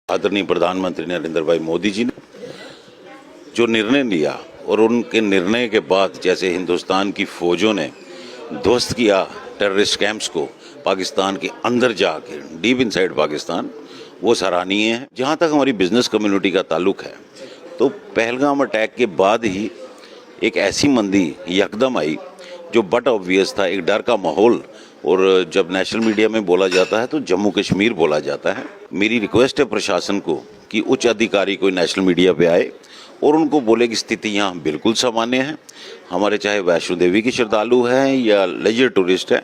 आदरणीय प्रधानमंत्री नरेंद्र भाई मोदी जी ने जो निर्णय लिया और उनके निर्णय के बाद जैसे हिंदुस्तान की फौजों ने ध्वस्त किया टेररिस्ट कैंप्स को पाकिस्तान के अंदर जाके डीप इनसाइड पाकिस्तान, वो सराहनीय है। जहाँ तक हमारी बिजनेस कम्युनिटी का ताल्लुक है तो पहलगाम अटैक के बाद ही एक ऐसी मंदी यकदम आई जो बट ऑब्वियस था, एक डर का माहौल। और जब नेशनल मीडिया में बोला जाता है तो जम्मू कश्मीर बोला जाता है। मेरी रिक्वेस्ट है प्रशासन को कि उच्च अधिकारी कोई नेशनल मीडिया पे आए और उनको बोले कि स्थिति यहाँ बिल्कुल सामान्य है। हमारे चाहे वैष्णो देवी के श्रद्धालु हैं या लेजर टूरिस्ट हैं,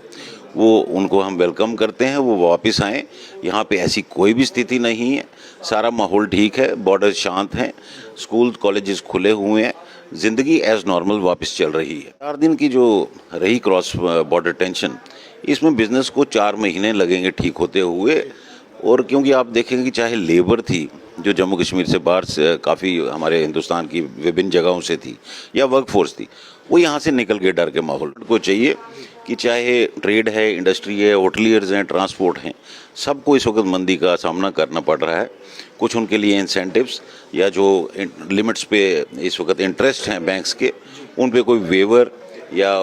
वो उनको हम वेलकम करते हैं, वो वापस आएँ। यहाँ पे ऐसी कोई भी स्थिति नहीं है, सारा माहौल ठीक है, बॉर्डर शांत हैं, स्कूल कॉलेजेस खुले हुए हैं, ज़िंदगी एज़ नॉर्मल वापस चल रही है। 4 दिन की जो रही क्रॉस बॉर्डर टेंशन, इसमें बिज़नेस को 4 महीने लगेंगे ठीक होते हुए। और क्योंकि आप देखेंगे कि चाहे लेबर थी जो जम्मू कश्मीर से बाहर से काफ़ी हमारे हिंदुस्तान की विभिन्न जगहों से थी या वर्क फोर्स थी, वो यहाँ से निकल के डर के माहौल को चाहिए कि चाहे ट्रेड है, इंडस्ट्री है, होटलियर्स हैं, ट्रांसपोर्ट हैं, सबको इस वक्त मंदी का सामना करना पड़ रहा है। कुछ उनके लिए इंसेंटिव्स या जो लिमिट्स पे इस वक्त इंटरेस्ट हैं बैंक्स के, उन पे कोई वेवर या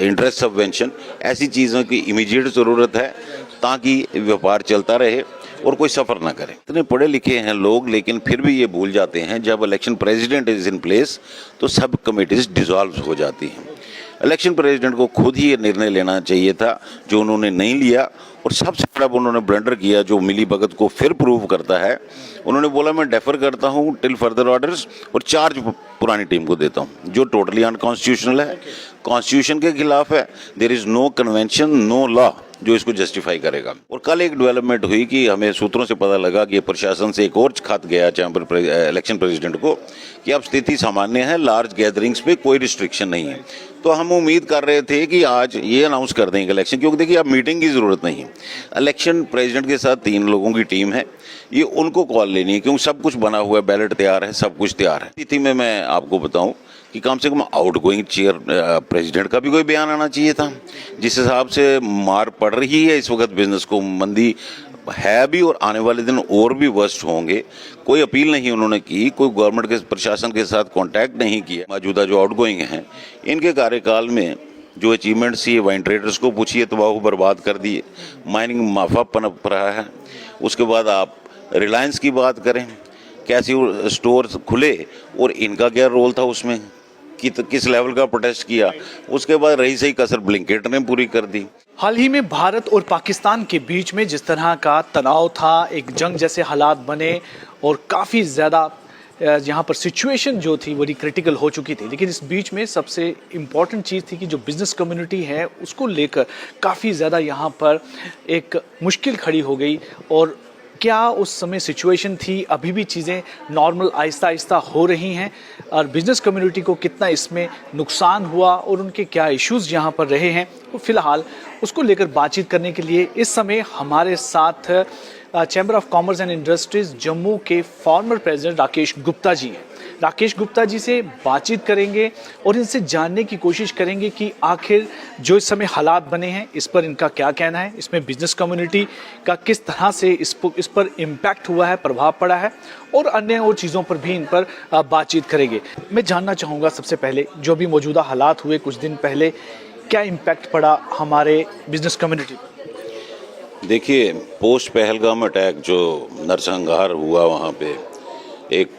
इंटरेस्ट सबवेंशन, ऐसी चीज़ों की इमीडिएट ज़रूरत है ताकि व्यापार चलता रहे और कोई सफ़र ना करे। इतने पढ़े लिखे हैं लोग, लेकिन फिर भी ये भूल जाते हैं जब election president is in place तो सब कमेटीज डिसॉल्व हो जाती हैं। इलेक्शन प्रेसिडेंट को खुद ही ये निर्णय लेना चाहिए था जो उन्होंने नहीं लिया, और सबसे बड़ा उन्होंने ब्लंडर किया जो मिली भगत को फिर प्रूव करता है। उन्होंने बोला मैं डेफर करता हूँ टिल फर्दर ऑर्डर्स और चार्ज पुरानी टीम को देता हूँ, जो टोटली अनकॉन्स्टिट्यूशनल है, कॉन्स्टिट्यूशन के खिलाफ है। There is no convention, no law जो इसको जस्टिफाई करेगा। और कल एक डेवलपमेंट हुई कि हमें सूत्रों से पता लगा कि प्रशासन से एक और खत गया चैम्बर इलेक्शन प्रेसिडेंट को कि अब स्थिति सामान्य है, लार्ज गैदरिंग्स पे कोई रिस्ट्रिक्शन नहीं है। तो हम उम्मीद कर रहे थे कि आज ये अनाउंस कर देंगे इलेक्शन, क्योंकि देखिए अब मीटिंग की ज़रूरत नहीं है। इलेक्शन प्रेसिडेंट के साथ 3 लोगों की टीम है, ये उनको कॉल लेनी है क्योंकि सब कुछ बना हुआ है, बैलेट तैयार है, सब कुछ तैयार है। स्थिति में मैं आपको बताऊं कि कम से कम आउटगोइंग चेयर प्रेसिडेंट का भी कोई बयान आना चाहिए था। जिस हिसाब से मार पड़ रही है इस वक्त बिजनेस को, मंदी है भी और आने वाले दिन और भी वर्स्ट होंगे। कोई अपील नहीं उन्होंने की, कोई गवर्नमेंट के प्रशासन के साथ कांटेक्ट नहीं किया। मौजूदा जो आउटगोइंग हैं इनके कार्यकाल में जो अचीवमेंट्स थी, वाइन ट्रेडर्स को पूछिए तो वो बर्बाद कर दिए, माइनिंग माफा पनप रहा है। उसके बाद आप रिलायंस की बात करें, कैसे स्टोर खुले और इनका क्या रोल था उसमें, किस लेवल का प्रोटेस्ट किया। उसके बाद रही सही कसर ब्लिंकेट ने पूरी कर दी। हाल ही में भारत और पाकिस्तान के बीच में जिस तरह का तनाव था, एक जंग जैसे हालात बने और काफ़ी ज़्यादा यहाँ पर सिचुएशन जो थी बड़ी क्रिटिकल हो चुकी थी। लेकिन इस बीच में सबसे इम्पॉर्टेंट चीज़ थी कि जो बिज़नेस कम्युनिटी है उसको लेकर काफ़ी ज़्यादा यहाँ पर एक मुश्किल खड़ी हो गई। और क्या उस समय सिचुएशन थी, अभी भी चीज़ें नॉर्मल आहिस्ता आहिस्ता हो रही हैं, और बिज़नेस कम्युनिटी को कितना इसमें नुकसान हुआ और उनके क्या इश्यूज़ यहाँ पर रहे हैं, तो फिलहाल उसको लेकर बातचीत करने के लिए इस समय हमारे साथ chamber of commerce and industries Jammu के फॉर्मर प्रेसिडेंट राकेश गुप्ता जी हैं। राकेश गुप्ता जी से बातचीत करेंगे और इनसे जानने की कोशिश करेंगे कि आखिर जो इस समय हालात बने हैं इस पर इनका क्या कहना है, इसमें बिजनेस कम्युनिटी का किस तरह से इस पर इम्पैक्ट हुआ है, प्रभाव पड़ा है, और अन्य और चीज़ों पर भी इन पर बातचीत करेंगे। मैं जानना चाहूँगा सबसे पहले जो भी मौजूदा हालात हुए कुछ दिन पहले, क्या इम्पैक्ट पड़ा हमारे बिजनेस कम्युनिटी पर? देखिए, पोस्ट पहलगाम अटैक जो नरसंहार हुआ वहाँ पे एक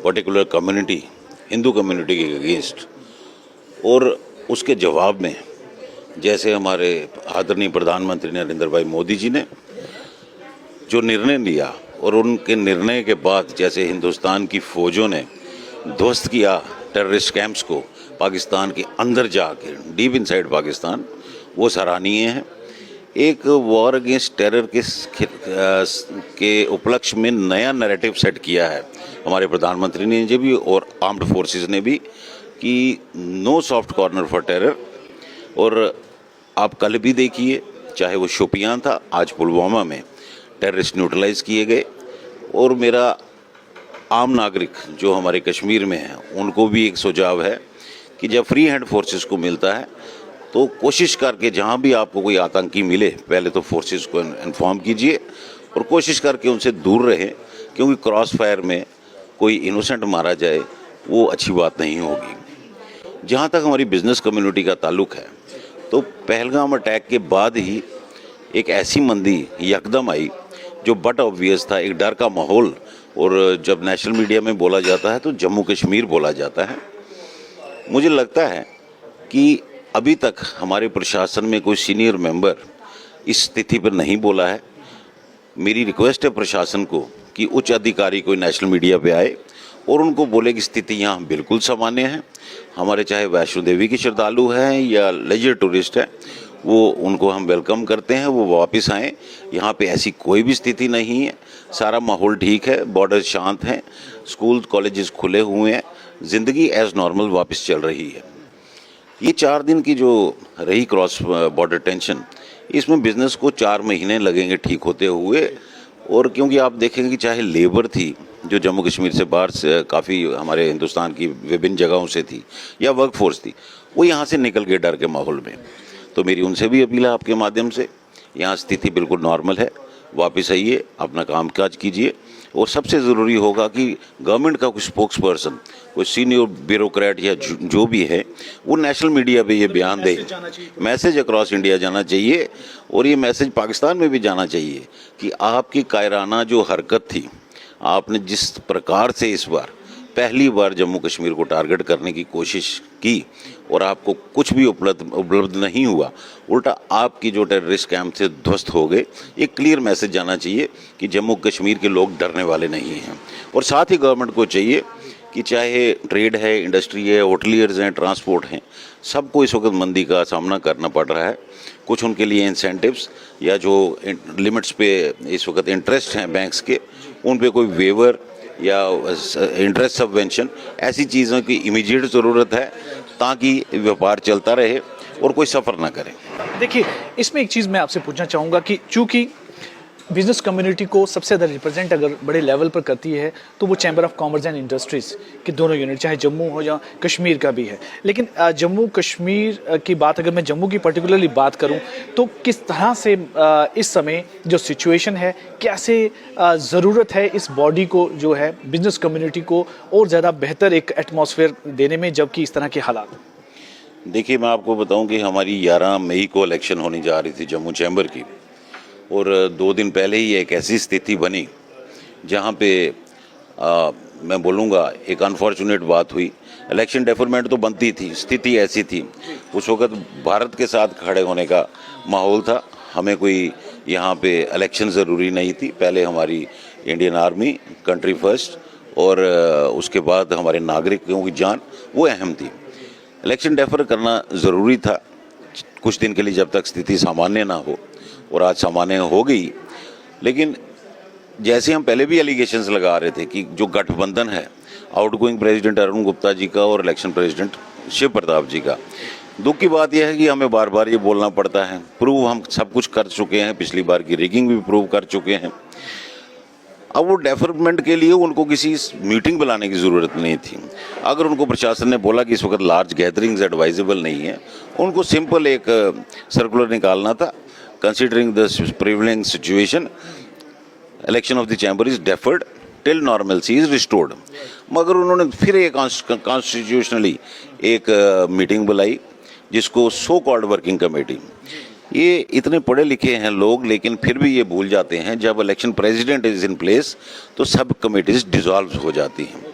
पर्टिकुलर कम्युनिटी, हिंदू कम्युनिटी के अगेंस्ट, और उसके जवाब में जैसे हमारे आदरणीय प्रधानमंत्री नरेंद्र भाई मोदी जी ने जो निर्णय लिया और उनके निर्णय के बाद जैसे हिंदुस्तान की फौजों ने ध्वस्त किया टेररिस्ट कैंप्स को पाकिस्तान के अंदर जाके डीप इनसाइड पाकिस्तान, वो सराहनीय है। एक वॉर अगेंस्ट टेरर के उपलक्ष्य में नया नैरेटिव सेट किया है हमारे प्रधानमंत्री ने जी भी और आर्म्ड फोर्सेस ने भी कि no soft corner for terror. और आप कल भी देखिए, चाहे वो शोपियान था, आज पुलवामा में टेररिस्ट न्यूट्रलाइज किए गए। और मेरा आम नागरिक जो हमारे कश्मीर में हैं उनको भी एक सुझाव है कि जब फ्री हैंड फोर्सेस को मिलता है तो कोशिश करके जहां भी आपको कोई आतंकी मिले पहले तो फोर्सेस को इन्फॉर्म कीजिए और कोशिश करके उनसे दूर रहे, क्योंकि क्रॉस फायर में कोई इनोसेंट मारा जाए वो अच्छी बात नहीं होगी। जहाँ तक हमारी बिजनेस कम्युनिटी का ताल्लुक है, तो पहलगाम अटैक के बाद ही एक ऐसी मंदी यकदम आई जो बट ऑब्वियस था, एक डर का माहौल। और जब नेशनल मीडिया में बोला जाता है तो जम्मू कश्मीर बोला जाता है। मुझे लगता है कि अभी तक हमारे प्रशासन में कोई सीनियर मेंबर इस स्थिति पर नहीं बोला है। मेरी रिक्वेस्ट है प्रशासन को कि उच्च अधिकारी कोई नेशनल मीडिया पे आए और उनको बोले कि स्थिति यहाँ बिल्कुल सामान्य है। हमारे चाहे वैष्णो देवी के श्रद्धालु हैं या लेजर टूरिस्ट हैं, वो उनको हम वेलकम करते हैं, वो वापस आएँ। यहाँ पे ऐसी कोई भी स्थिति नहीं है, सारा माहौल ठीक है, बॉर्डर शांत हैं, स्कूल कॉलेजेस खुले हुए हैं, ज़िंदगी एज़ नॉर्मल वापस चल रही है। ये 4 दिन की जो रही क्रॉस बॉर्डर टेंशन, इसमें बिज़नेस को 4 महीने लगेंगे ठीक होते हुए। और क्योंकि आप देखेंगे कि चाहे लेबर थी जो जम्मू कश्मीर से बाहर से काफ़ी हमारे हिंदुस्तान की विभिन्न जगहों से थी, या वर्क फोर्स थी, वो यहाँ से निकल गए डर के माहौल में। तो मेरी उनसे भी अपील है आपके माध्यम से, यहाँ स्थिति बिल्कुल नॉर्मल है, वापस आइए, अपना कामकाज कीजिए। और सबसे ज़रूरी होगा कि गवर्नमेंट का कोई स्पोक्स पर्सन, कोई सीनियर ब्यूरोक्रेट या जो भी है, वो नेशनल मीडिया पे ये बयान दे, मैसेज अक्रॉस इंडिया जाना चाहिए। और ये मैसेज पाकिस्तान में भी जाना चाहिए कि आपकी कायराना जो हरकत थी, आपने जिस प्रकार से इस बार पहली बार जम्मू कश्मीर को टारगेट करने की कोशिश की और आपको कुछ भी उपलब्ध नहीं हुआ, उल्टा आपकी जो टेररिस्ट कैंप से ध्वस्त हो गए। एक क्लियर मैसेज जाना चाहिए कि जम्मू कश्मीर के लोग डरने वाले नहीं हैं। और साथ ही गवर्नमेंट को चाहिए कि चाहे ट्रेड है, इंडस्ट्री है, होटलियर्स हैं, ट्रांसपोर्ट हैं, सबको इस वक्त मंदी का सामना करना पड़ रहा है। कुछ उनके लिए इंसेंटिव्स या जो लिमिट्स पे इस वक्त इंटरेस्ट हैं बैंक्स के, उन पे कोई वेवर या इंटरेस्ट सबवेंशन, ऐसी चीज़ों की इमीडिएट ज़रूरत है ताकि व्यापार चलता रहे और कोई सफ़र ना करे। देखिए, इसमें एक चीज़ मैं आपसे पूछना चाहूँगा कि चूँकि बिजनेस कम्युनिटी को सबसे ज़्यादा रिप्रेजेंट अगर बड़े लेवल पर करती है तो वो chamber of commerce and industries की दोनों यूनिट, चाहे जम्मू हो या कश्मीर का भी है। लेकिन जम्मू कश्मीर की बात, अगर मैं जम्मू की पर्टिकुलरली बात करूं, तो किस तरह से इस समय जो सिचुएशन है, कैसे ज़रूरत है इस बॉडी को जो है बिजनेस कम्युनिटी को और ज़्यादा बेहतर एक एटमॉस्फेयर देने में, जबकि इस तरह के हालात। देखिए, मैं आपको बताऊं कि हमारी 11 मई को इलेक्शन होने जा रही थी जम्मू चैम्बर की, और 2 दिन पहले ही एक ऐसी स्थिति बनी जहां पे मैं बोलूँगा एक अनफॉर्चुनेट बात हुई। इलेक्शन डेफरमेंट तो बनती थी, स्थिति ऐसी थी, उस वक़्त भारत के साथ खड़े होने का माहौल था। हमें कोई यहाँ पे इलेक्शन ज़रूरी नहीं थी। पहले हमारी इंडियन आर्मी, कंट्री फर्स्ट, और उसके बाद हमारे नागरिकों की जान, वो अहम थी। इलेक्शन डेफर करना ज़रूरी था कुछ दिन के लिए, जब तक स्थिति सामान्य ना हो, और आज सामान्य हो गई। लेकिन जैसे हम पहले भी एलिगेशंस लगा रहे थे कि जो गठबंधन है आउटगोइंग प्रेसिडेंट अरुण गुप्ता जी का और इलेक्शन प्रेसिडेंट शिव प्रताप जी का, दुख की बात यह है कि हमें बार बार ये बोलना पड़ता है। प्रूव हम सब कुछ कर चुके हैं, पिछली बार की रिगिंग भी प्रूव कर चुके हैं। अब वो डेफरमेंट के लिए उनको किसी मीटिंग बुलाने की ज़रूरत नहीं थी। अगर उनको प्रशासन ने बोला कि इस वक्त लार्ज गैदरिंग्स एडवाइजेबल नहीं है, उनको सिंपल एक सर्कुलर निकालना था, considering the prevailing situation, election of the chamber is deferred till normalcy is restored. मगर उन्होंने फिर एक कॉन्स्टिट्यूशनली एक मीटिंग बुलाई, जिसको सो कॉल्ड वर्किंग कमेटी। ये इतने पढ़े लिखे हैं लोग, लेकिन फिर भी ये भूल जाते हैं जब election president is in place तो सब कमेटीज डिसॉल्व हो जाती हैं।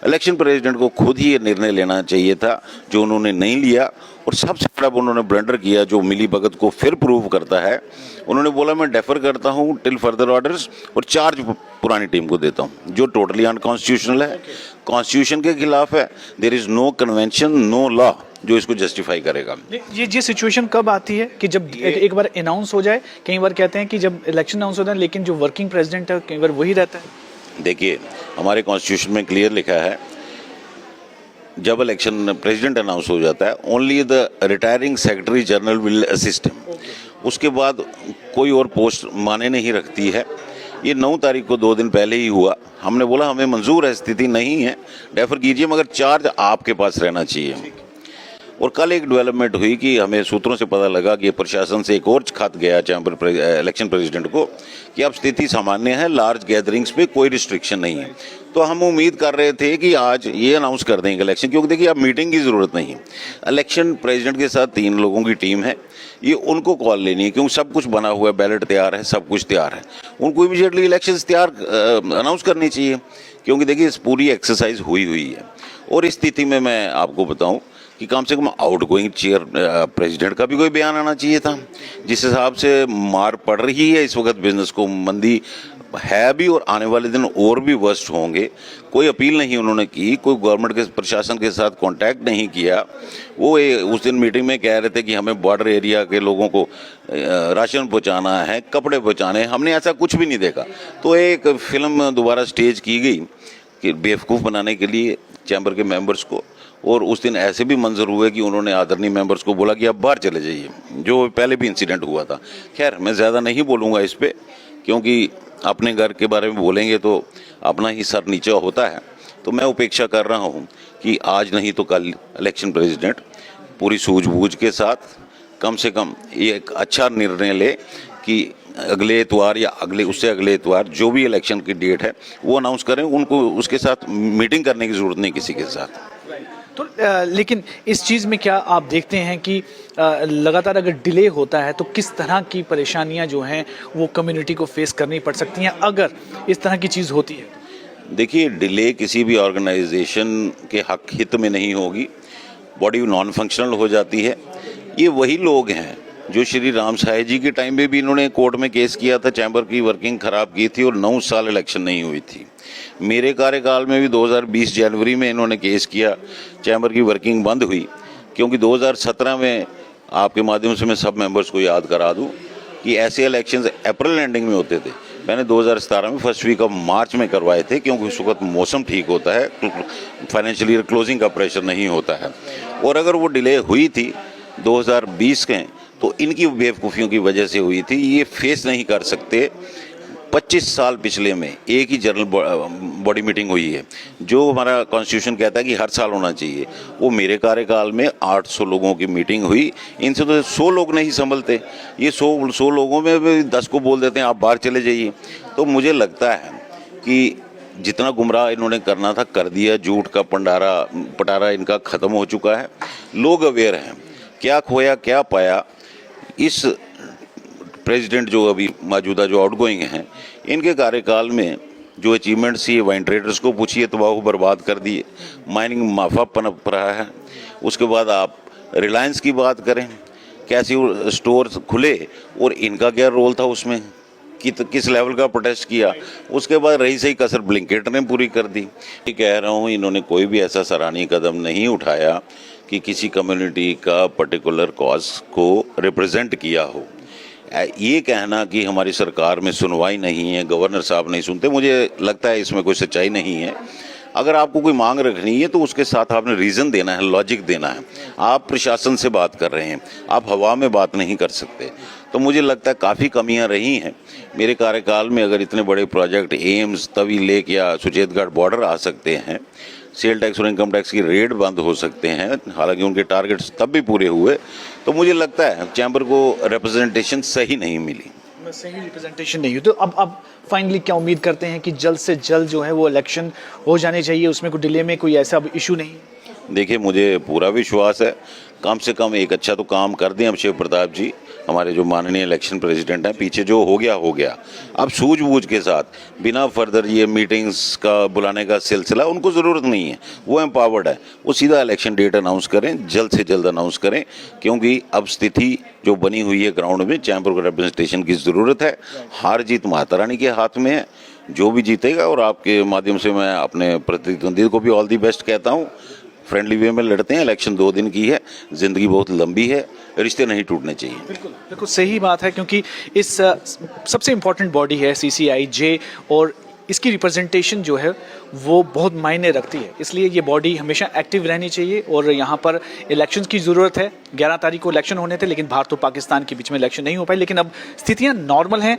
इलेक्शन प्रेसिडेंट को खुद ही ये निर्णय लेना चाहिए था, जो उन्होंने नहीं लिया। और सबसे बड़ा उन्होंने ब्लंडर किया, जो मिली भगत को फिर प्रूव करता है। उन्होंने बोला मैं डेफर करता हूँ टिल फर्दर ऑर्डर्स और चार्ज पुरानी टीम को देता हूँ, जो टोटली अनकॉन्स्टिट्यूशनल है, कॉन्स्टिट्यूशन के खिलाफ है। There is no convention, no law जो इसको जस्टिफाई करेगा। ये सिचुएशन कब आती है कि जब एक बार अनाउंस हो जाए? कई बार कहते हैं कि जब इलेक्शन अनाउंस होता है, लेकिन जो वर्किंग प्रेसिडेंट है कई बार वही रहता है। देखिए, हमारे कॉन्स्टिट्यूशन में क्लियर लिखा है, जब इलेक्शन प्रेसिडेंट अनाउंस हो जाता है, only the retiring secretary general will assist him. उसके बाद कोई और पोस्ट माने नहीं रखती है। ये 9 तारीख को 2 दिन पहले ही हुआ। हमने बोला हमें मंजूर है, स्थिति नहीं है, डेफर कीजिए, मगर चार्ज आपके पास रहना चाहिए। और कल एक डेवलपमेंट हुई कि हमें सूत्रों से पता लगा कि प्रशासन से एक और खत गया चैम्बर इलेक्शन प्रेसिडेंट को कि अब स्थिति सामान्य है, लार्ज गैदरिंग्स पे कोई रिस्ट्रिक्शन नहीं है। तो हम उम्मीद कर रहे थे कि आज ये अनाउंस कर देंगे इलेक्शन, क्योंकि देखिए अब मीटिंग की ज़रूरत नहीं है। इलेक्शन प्रेसिडेंट के साथ 3 लोगों की टीम है, ये उनको कॉल लेनी है क्योंकि सब कुछ बना हुआ है, बैलेट तैयार है, सब कुछ तैयार है। उनको इमीडिएटली इलेक्शन तैयार अनाउंस करनी चाहिए, क्योंकि देखिए इस पूरी एक्सरसाइज हुई है। और इस स्थिति में मैं आपको बताऊं कि कम से कम आउटगोइंग चेयर प्रेसिडेंट का भी कोई बयान आना चाहिए था। जिस हिसाब से मार पड़ रही है इस वक्त बिजनेस को, मंदी है भी और आने वाले दिन और भी वर्स्ट होंगे। कोई अपील नहीं उन्होंने की, कोई गवर्नमेंट के प्रशासन के साथ कांटेक्ट नहीं किया। वो उस दिन मीटिंग में कह रहे थे कि हमें बॉर्डर एरिया के लोगों को राशन पहुंचाना है, कपड़े पहुंचाने हैं, हमने ऐसा कुछ भी नहीं देखा। तो एक फिल्म दोबारा स्टेज की गई कि बेवकूफ़ बनाने के लिए चैम्बर के मेंबर्स को। और उस दिन ऐसे भी मंजर हुए कि उन्होंने आदरणीय मेंबर्स को बोला कि आप बाहर चले जाइए, जो पहले भी इंसिडेंट हुआ था। खैर मैं ज़्यादा नहीं बोलूँगा इस पर, क्योंकि अपने घर के बारे में बोलेंगे तो अपना ही सर नीचा होता है। तो मैं उपेक्षा कर रहा हूँ कि आज नहीं तो कल इलेक्शन प्रेसिडेंट पूरी सूझबूझ के साथ कम से कम ये एक अच्छा निर्णय ले कि अगले इतवार या उससे अगले इतवार जो भी इलेक्शन की डेट है वो अनाउंस करें। उनको उसके साथ मीटिंग करने की ज़रूरत नहीं किसी के साथ। तो लेकिन इस चीज़ में क्या आप देखते हैं कि लगातार अगर डिले होता है तो किस तरह की परेशानियां जो हैं वो कम्युनिटी को फेस करनी पड़ सकती हैं अगर इस तरह की चीज़ होती है? देखिए डिले किसी भी ऑर्गेनाइजेशन के हक हित में नहीं होगी, बॉडी नॉन फंक्शनल हो जाती है। ये वही लोग हैं जो श्री राम साय जी के टाइम में भी इन्होंने कोर्ट में केस किया था, चैम्बर की वर्किंग खराब की थी और 9 साल इलेक्शन नहीं हुई थी। मेरे कार्यकाल में भी 2020 जनवरी में इन्होंने केस किया, चैम्बर की वर्किंग बंद हुई। क्योंकि 2017 में आपके माध्यम से मैं सब मेंबर्स को याद करा दूं कि ऐसे इलेक्शंस अप्रैल एंडिंग में होते थे। मैंने 2017 में फर्स्ट वीक ऑफ मार्च में करवाए थे, क्योंकि उस वक्त मौसम ठीक होता है, फाइनेंशियल ईयर क्लोजिंग का प्रेशर नहीं होता है। और अगर वो डिले हुई थी 2020 के, तो इनकी बेवकूफ़ियों की वजह से हुई थी। ये फेस नहीं कर सकते। 25 साल पिछले में एक ही जनरल बॉडी मीटिंग हुई है, जो हमारा कॉन्स्टिट्यूशन कहता है कि हर साल होना चाहिए। वो मेरे कार्यकाल में 800 लोगों की मीटिंग हुई। इनसे तो 100 लोग नहीं संभलते। ये 100 लोगों में भी 10 को बोल देते हैं आप बाहर चले जाइए। तो मुझे लगता है कि जितना गुमराह इन्होंने करना था कर दिया। झूठ का पटारा इनका ख़त्म हो चुका है। लोग अवेयर हैं, क्या खोया क्या पाया। इस प्रेसिडेंट जो अभी मौजूदा जो आउटगोइंग हैं, इनके कार्यकाल में जो अचीवमेंट्स ये वाइन ट्रेडर्स को पूछिए, तबाह बर्बाद कर दिए। माइनिंग माफा पनप रहा है। उसके बाद आप रिलायंस की बात करें, कैसे स्टोर खुले और इनका क्या रोल था उसमें, किस लेवल का प्रोटेस्ट किया। उसके बाद रही सही कसर ब्लिंकेट ने पूरी कर दी। ये कह रहा हूँ इन्होंने कोई भी ऐसा सराहनीय कदम नहीं उठाया कि किसी कम्युनिटी का पर्टिकुलर कॉज को रिप्रेजेंट किया हो। ये कहना कि हमारी सरकार में सुनवाई नहीं है, गवर्नर साहब नहीं सुनते, मुझे लगता है इसमें कोई सच्चाई नहीं है। अगर आपको कोई मांग रखनी है तो उसके साथ आपने रीज़न देना है, लॉजिक देना है। आप प्रशासन से बात कर रहे हैं, आप हवा में बात नहीं कर सकते। तो मुझे लगता है काफ़ी कमियां रही हैं मेरे कार्यकाल में। अगर इतने बड़े प्रोजेक्ट एम्स, तवी लेक या सुचेतगढ़ बॉर्डर आ सकते हैं, सेल टैक्स और इनकम टैक्स की रेट बंद हो सकते हैं, हालांकि उनके टारगेट्स तब भी पूरे हुए, तो मुझे लगता है चैम्बर को रिप्रेजेंटेशन सही नहीं मिली। सही रिप्रेजेंटेशन नहीं हुई। तो अब फाइनली क्या उम्मीद करते हैं कि जल्द से जल्द जो है वो इलेक्शन हो जाने चाहिए, उसमें कोई डिले में कोई ऐसा इशू नहीं? देखिए मुझे पूरा विश्वास है, कम से कम एक अच्छा तो काम कर दें अब शिव प्रताप जी, हमारे जो माननीय इलेक्शन प्रेसिडेंट हैं। पीछे जो हो गया। अब सूझबूझ के साथ बिना फर्दर ये मीटिंग्स का बुलाने का सिलसिला, उनको ज़रूरत नहीं है, वो एम्पावर्ड है। वो सीधा इलेक्शन डेट अनाउंस करें, जल्द से जल्द अनाउंस करें, क्योंकि अब स्थिति जो बनी हुई है ग्राउंड में, चैम्बर को रिप्रेजेंटेशन की ज़रूरत है। हार जीत माता रानी के हाथ में है, जो भी जीतेगा। और आपके माध्यम से मैं अपने प्रतिद्वंदी को भी ऑल दी बेस्ट कहता हूँ। फ्रेंडली वे में लड़ते हैं, इलेक्शन 2 दिन की है, ज़िंदगी बहुत लंबी है, रिश्ते नहीं टूटने चाहिए। बिल्कुल सही बात है, क्योंकि इस सबसे इम्पोर्टेंट बॉडी है CCIJ और इसकी रिप्रेजेंटेशन जो है वो बहुत मायने रखती है। इसलिए ये बॉडी हमेशा एक्टिव रहनी चाहिए। और यहाँ पर इलेक्शंस की ज़रूरत है। 11 तारीख को इलेक्शन होने थे, लेकिन भारत और पाकिस्तान के बीच में इलेक्शन नहीं हो पाई। लेकिन अब स्थितियाँ नॉर्मल हैं।